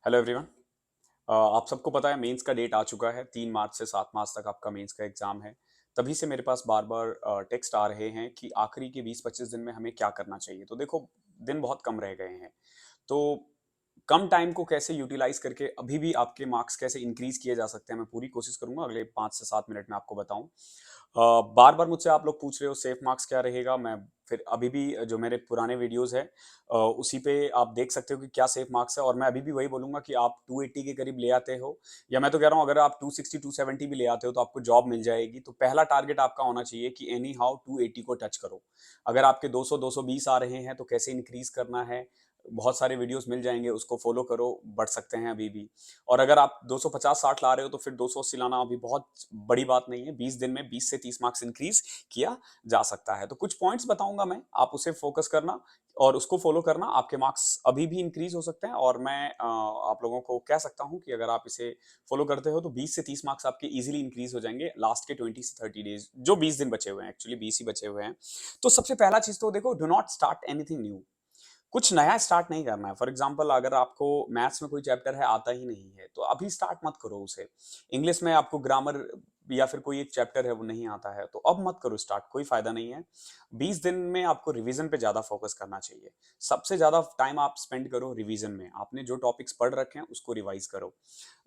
Hello everyone. आप सबको पता है मेंस का डेट आ चुका है। 3 मार्च से 7 मार्च तक आपका मेंस का एग्जाम है। तभी से मेरे पास बार बार टेक्स्ट आ रहे हैं कि आखिरी के 20-25 दिन में हमें क्या करना चाहिए। तो देखो, दिन बहुत कम रह गए हैं। तो कम टाइम को कैसे यूटिलाइज करके अभी भी आपके मार्क्स कैसे इंक्रीज किए जा सकते हैं, मैं पूरी कोशिश करूंगा अगले 5 से 7 मिनट में आपको बताऊं। बार बार मुझसे आप लोग पूछ रहे हो सेफ मार्क्स क्या रहेगा। मैं फिर अभी भी जो मेरे पुराने वीडियोस है उसी पे आप देख सकते हो कि क्या सेफ मार्क्स है, और मैं अभी भी वही बोलूंगा कि आप 280 के करीब ले आते हो, या मैं तो कह रहा हूँ अगर आप 260 270 भी ले आते हो तो आपको जॉब मिल जाएगी। तो पहला टारगेट आपका होना चाहिए कि एनी हाउ 280 को टच करो। अगर आपके 200 220 आ रहे हैं तो कैसे इंक्रीज करना है, बहुत सारे वीडियोस मिल जाएंगे, उसको फॉलो करो, बढ़ सकते हैं अभी भी। और अगर आप 250-60 ला रहे हो तो फिर 280 लाना अभी बहुत बड़ी बात नहीं है। 20 दिन में 20 से 30 मार्क्स इंक्रीज किया जा सकता है। तो कुछ पॉइंट्स बताऊंगा मैं, आप उसे फोकस करना और उसको फॉलो करना, आपके मार्क्स अभी भी इंक्रीज हो सकते हैं। और मैं आप लोगों को कह सकता हूं कि अगर आप इसे फॉलो करते हो तो 20 से 30 मार्क्स आपके इजीली इंक्रीज हो जाएंगे लास्ट के 20 से 30 डेज, जो 20 दिन बचे हुए हैं, एक्चुअली 20 ही बचे हुए हैं। तो सबसे पहला चीज तो देखो, do not start anything new. कुछ नया स्टार्ट नहीं करना है। फॉर एग्जाम्पल, अगर आपको मैथ्स में कोई चैप्टर है आता ही नहीं है तो अभी स्टार्ट मत करो उसे। इंग्लिश में आपको ग्रामर या फिर कोई एक चैप्टर है वो नहीं आता है तो अब मत करो स्टार्ट, कोई फायदा नहीं है। 20 दिन में आपको रिवीजन पे ज्यादा फोकस करना चाहिए। सबसे ज्यादा टाइम आप स्पेंड करो रिवीजन में। आपने जो टॉपिक्स पढ़ रखे हैं उसको रिवाइज करो।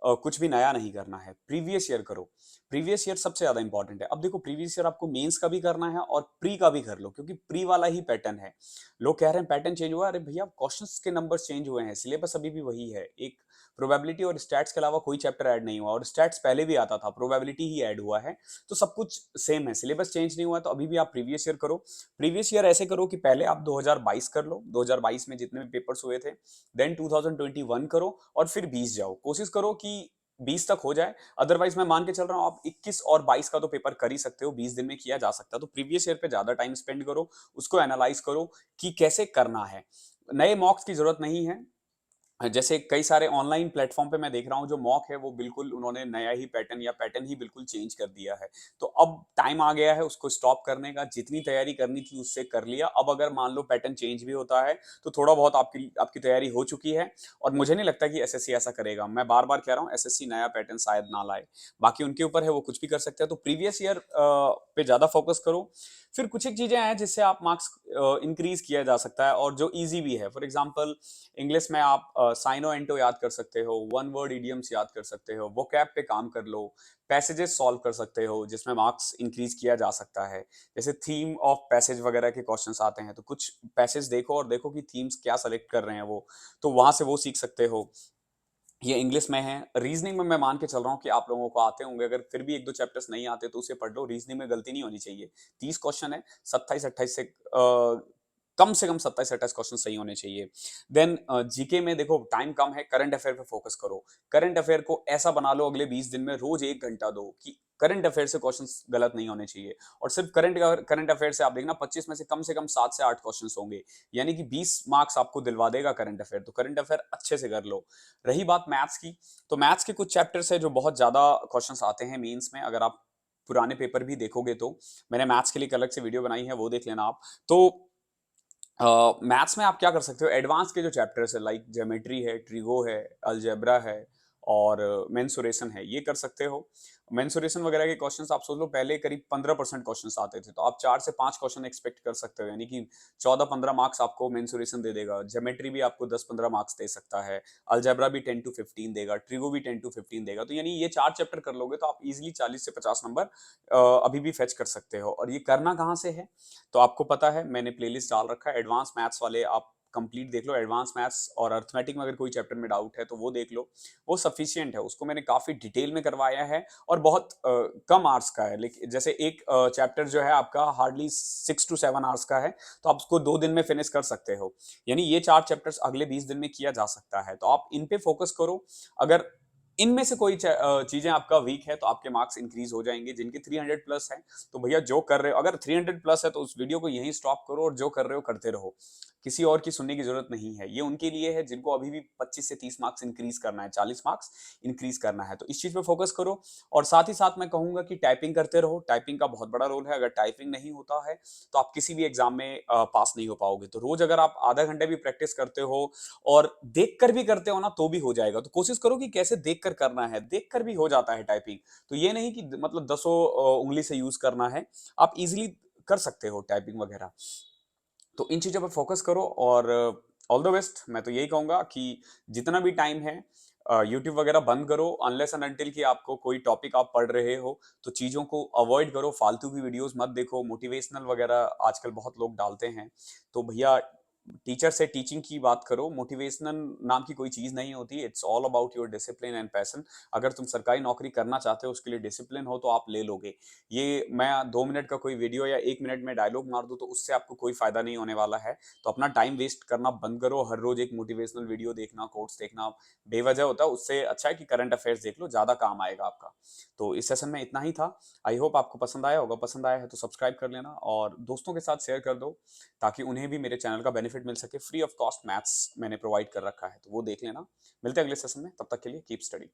कुछ भी नया नहीं करना है, प्रीवियस ईयर करो। प्रीवियस ईयर सबसे ज्यादा इंपॉर्टेंट है। अब देखो, प्रीवियस ईयर आपको मेंस का भी करना है और प्री का भी कर लो, क्योंकि प्री वाला ही पैटर्न है। लोग कह रहे हैं पैटर्न चेंज हुआ, अरे भैया क्वेश्चंस के नंबर्स चेंज हुए हैं, सिलेबस अभी भी वही है। एक प्रोबेबिलिटी और स्टैट्स के अलावा कोई चैप्टर ऐड नहीं हुआ, और स्टैट्स पहले भी आता था, प्रोबेबिलिटी ही ऐड हुआ है। तो सब कुछ सेम है, सिलेबस चेंज नहीं हुआ। तो अभी भी आप प्रीवियस ईयर करो। प्रीवियस ईयर ऐसे करो कि पहले आप 2022 कर लो, 2022 में जितने भी पेपर्स हुए थे, देन 2021 करो, और फिर 20 जाओ। कोशिश करो कि 20 तक हो जाए। अदरवाइज मैं मान के चल रहा हूं आप 21 और 22 का तो पेपर कर ही सकते हो, 20 दिन में किया जा सकता है। तो प्रीवियस ईयर पे ज्यादा टाइम स्पेंड करो, उसको एनालाइज करो कि कैसे करना है। नए मॉक्स की जरूरत नहीं है। जैसे कई सारे ऑनलाइन प्लेटफॉर्म पे मैं देख रहा हूँ, जो मॉक है वो बिल्कुल उन्होंने नया ही पैटर्न या पैटर्न ही बिल्कुल चेंज कर दिया है। तो अब टाइम आ गया है उसको स्टॉप करने का। जितनी तैयारी करनी थी उससे कर लिया। अब अगर मान लो पैटर्न चेंज भी होता है तो थोड़ा बहुत आपकी आपकी तैयारी हो चुकी है। और मुझे नहीं लगता कि एसएससी ऐसा करेगा। मैं बार बार कह रहा हूँ, एसएससी नया पैटर्न शायद ना लाए। बाकी उनके ऊपर है, वो कुछ भी कर सकते हैं। तो प्रीवियस ईयर पे ज्यादा फोकस करो। फिर कुछ एक चीजें हैं जिससे आप मार्क्स इंक्रीज किया जा सकता है और जो इजी भी है। फॉर एग्जांपल, इंग्लिश में आप साइनो एंटो याद कर सकते हो, वन वर्ड इडियम्स याद कर सकते हो, वोकैब पे काम कर लो, पैसेजेस सॉल्व कर सकते हो जिसमें मार्क्स इंक्रीज किया जा सकता है। जैसे थीम ऑफ पैसेज वगैरह के क्वेश्चंस आते हैं तो कुछ पैसेज देखो और देखो कि थीम्स क्या सेलेक्ट कर रहे हैं वो, तो वहां से वो सीख सकते हो। ये इंग्लिश में है। रीजनिंग में मैं मान के चल रहा हूँ कि आप लोगों को आते होंगे, अगर फिर भी एक दो चैप्टर्स नहीं आते तो उसे पढ़ लो। रीजनिंग में गलती नहीं होनी चाहिए। 30 क्वेश्चन है, 27-28 कम से कम 27-28 क्वेश्चन सही होने चाहिए। देन जीके में देखो टाइम कम है, करंट अफेयर पे फोकस करो। करंट अफेयर को ऐसा बना लो अगले 20 दिन में रोज 1 घंटा दो कि करंट अफेयर से क्वेश्चंस गलत नहीं होने चाहिए। और सिर्फ करंट अफेयर से आप देखना 25 में से कम 7 से 8 क्वेश्चंस होंगे, यानी कि 20 मार्क्स आपको दिलवा देगा करंट अफेयर। तो करंट अफेयर अच्छे से कर लो। रही बात मैथ्स की, तो मैथ्स के कुछ चैप्टर्स है जो बहुत ज्यादा क्वेश्चंस आते हैं मेंस में। अगर आप पुराने पेपर भी देखोगे तो मैंने मैथ्स के लिए एक अलग से वीडियो बनाई है, वो देख लेना आप। तो मैथ्स में आप क्या कर सकते हो, एडवांस के जो चैप्टर्स है लाइक ज्योमेट्री है, ट्रिगो है, अलजेब्रा है, और मेंसुरेशन है, ये कर सकते हो। मेंसुरेशन वगैरह के क्वेश्चंस आप सोच लो, पहले करीब 15% क्वेश्चंस आते थे, तो आप 4 से 5 क्वेश्चन एक्सपेक्ट कर सकते हो, यानी कि 14-15 मार्क्स आपको मेंसुरेशन दे देगा। ज्योमेट्री भी आपको 10-15 मार्क्स दे सकता है। अलजेब्रा भी 10 to 15 देगा, ट्रिगो भी 10 to 15 देगा। तो यानी ये 4 चैप्टर कर लोगे तो आप इजिली 40 से 50 नंबर अभी भी फेच कर सकते हो। और ये करना कहाँ से है, तो आपको पता है मैंने प्लेलिस्ट डाल रखा है एडवांस मैथ्स वाले, आप कंप्लीट देख लो। एडवांस मैथ्स और अर्थमेटिक में अगर कोई चैप्टर में डाउट है तो वो देख लो, वो सफिशियंट है। उसको मैंने काफी डिटेल में करवाया है और बहुत कम आवर्स का है। लेकिन जैसे एक चैप्टर जो है आपका हार्डली 6 to 7 आवर्स का है, तो आप उसको 2 दिन में फिनिश कर सकते हो। यानी ये 4 चैप्टर्स अगले 20 दिन में किया जा सकता है। तो आप इन पे फोकस करो। अगर इनमें से कोई चीजें आपका वीक है तो आपके मार्क्स इंक्रीज हो जाएंगे। जिनके 300 प्लस है तो भैया जो कर रहे हो, अगर 300 प्लस है तो उस वीडियो को यहीं स्टॉप करो और जो कर रहे हो करते रहो। किसी और की सुनने की जरूरत नहीं है। ये उनके लिए है जिनको अभी भी 25 से 30 मार्क्स इंक्रीज करना है, 40 मार्क्स इंक्रीज करना है। तो इस चीज पे फोकस करो। और साथ ही साथ मैं कहूंगा कि टाइपिंग करते रहो, टाइपिंग का बहुत बड़ा रोल है। अगर टाइपिंग नहीं होता है तो आप किसी भी एग्जाम में पास नहीं हो पाओगे। तो रोज अगर आप आधा घंटे भी प्रैक्टिस करते हो और देख कर भी करते हो ना तो भी हो जाएगा। तो कोशिश करो कि कैसे देख कर करना है, देख कर भी हो जाता है टाइपिंग। तो ये नहीं कि मतलब दसों उंगली से यूज करना है, आप इजिली कर सकते हो टाइपिंग वगैरह। तो इन चीजों पर फोकस करो और ऑल द बेस्ट। मैं तो यही कहूंगा कि जितना भी टाइम है यूट्यूब वगैरह बंद करो, अनलेस एंड अनटिल कि आपको कोई टॉपिक आप पढ़ रहे हो। तो चीजों को अवॉइड करो, फालतू की वीडियोस मत देखो, मोटिवेशनल वगैरह आजकल बहुत लोग डालते हैं। तो भैया टीचर से टीचिंग की बात करो, मोटिवेशनल नाम की कोई चीज नहीं होती। It's all about your discipline and passion. अगर तुम सरकारी नौकरी करना चाहते हो, उसके लिए डिसिप्लिन हो तो आप ले लोगे। ये मैं 2 मिनट का कोई वीडियो या 1 मिनट में डायलॉग मार दूं तो उससे आपको कोई फायदा नहीं होने वाला है। तो अपना टाइम वेस्ट करना बंद करो, हर रोज एक मोटिवेशनल वीडियो देखना, कोट्स देखना बेवजह होता है। उससे अच्छा है कि करंट अफेयर्स देख लो, ज्यादा काम आएगा आपका। तो इस सेशन में इतना ही था। आई होप आपको पसंद आया होगा। पसंद आया है तो सब्सक्राइब कर लेना और दोस्तों के साथ शेयर कर दो, ताकि उन्हें भी मेरे चैनल का बेनिफिट मिल सके। फ्री ऑफ कॉस्ट मैथ्स मैंने प्रोवाइड कर रखा है, तो वो देख लेना। मिलते हैं अगले सेशन में, तब तक के लिए कीप स्टडी।